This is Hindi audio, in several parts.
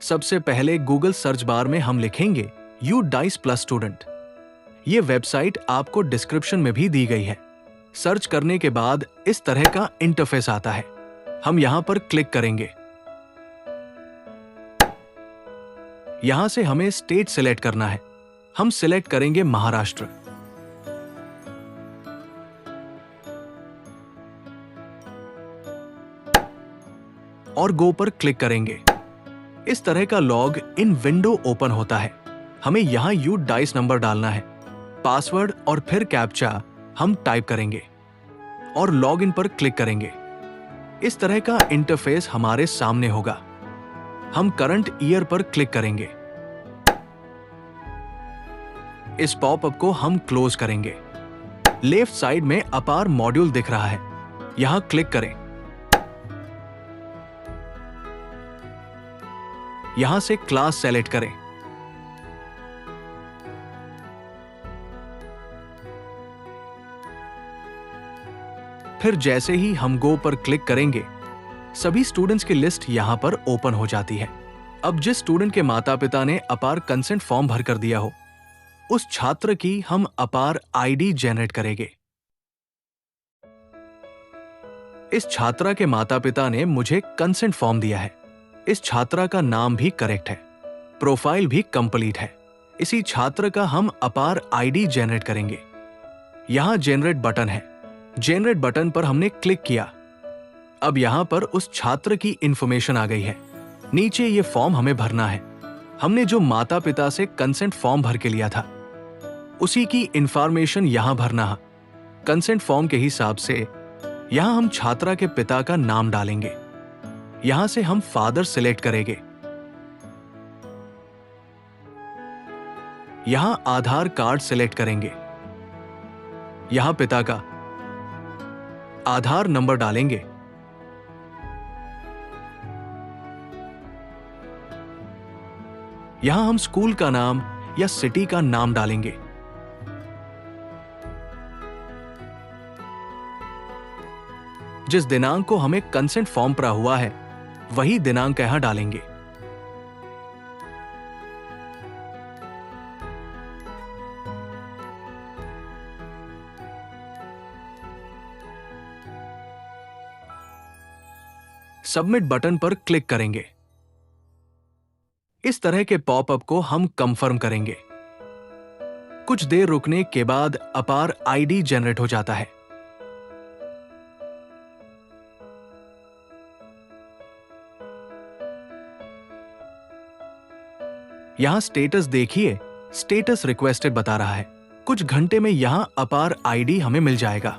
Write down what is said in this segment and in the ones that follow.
सबसे पहले गूगल सर्च बार में हम लिखेंगे UDICE प्लस स्टूडेंट। ये वेबसाइट आपको डिस्क्रिप्शन में भी दी गई है। सर्च करने के बाद इस तरह का इंटरफेस आता है। हम यहां पर क्लिक करेंगे। यहां से हमें स्टेट सिलेक्ट करना है। हम सिलेक्ट करेंगे महाराष्ट्र। और गो पर क्लिक करेंगे। इस तरह का लॉग इन विंडो ओपन होता है। हमें यहां UDICE नंबर डालना है, पासवर्ड और फिर कैप्चा हम टाइप करेंगे और लॉग इन पर क्लिक करेंगे। इस तरह का इंटरफेस हमारे सामने होगा। हम करंट ईयर पर क्लिक करेंगे। इस पॉपअप को हम क्लोज करेंगे। लेफ्ट साइड में अपार मॉड्यूल दिख रहा है, यहां क्लिक करें। यहां से क्लास सेलेक्ट करें। फिर जैसे ही हम गो पर क्लिक करेंगे, सभी स्टूडेंट्स की लिस्ट यहां पर ओपन हो जाती है। अब जिस स्टूडेंट के माता पिता ने अपार कंसेंट फॉर्म भर कर दिया हो, उस छात्र की हम अपार आईडी जनरेट करेंगे। इस छात्रा के माता पिता ने मुझे कंसेंट फॉर्म दिया है। इस छात्रा का नाम भी करेक्ट है, प्रोफाइल भी कंप्लीट है। इसी छात्र का हम अपार आईडी जनरेट करेंगे। यहां जनरेट बटन है। जनरेट बटन पर हमने क्लिक किया। अब यहां पर उस छात्र की इंफॉर्मेशन आ गई है। नीचे ये फॉर्म हमें भरना है। हमने जो माता पिता से कंसेंट फॉर्म भर के लिया था, उसी की इंफॉर्मेशन यहां भरना है। कंसेंट फॉर्म के हिसाब से यहां हम छात्रा के पिता का नाम डालेंगे। यहां से हम फादर सिलेक्ट करेंगे। यहां आधार कार्ड सिलेक्ट करेंगे। यहां पिता का आधार नंबर डालेंगे। यहां हम स्कूल का नाम या सिटी का नाम डालेंगे। जिस दिनांक को हमें कंसेंट फॉर्म पड़ा हुआ है, वही दिनांक यहां डालेंगे। सबमिट बटन पर क्लिक करेंगे। इस तरह के पॉपअप को हम कंफर्म करेंगे। कुछ देर रुकने के बाद अपार आईडी जनरेट हो जाता है। यहां स्टेटस देखिए, स्टेटस रिक्वेस्टेड बता रहा है। कुछ घंटे में यहां अपार आईडी हमें मिल जाएगा।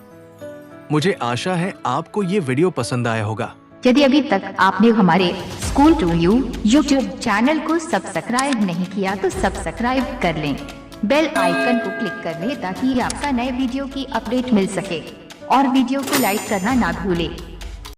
मुझे आशा है आपको ये वीडियो पसंद आया होगा। यदि अभी तक आपने हमारे school to you YouTube channel को सब्सक्राइब नहीं किया तो सब्सक्राइब कर लें। बेल आइकन को क्लिक कर लें ताकि आपका नए वीडियो की अपडेट मिल सके और वीडियो को लाइक करना ना भूलें।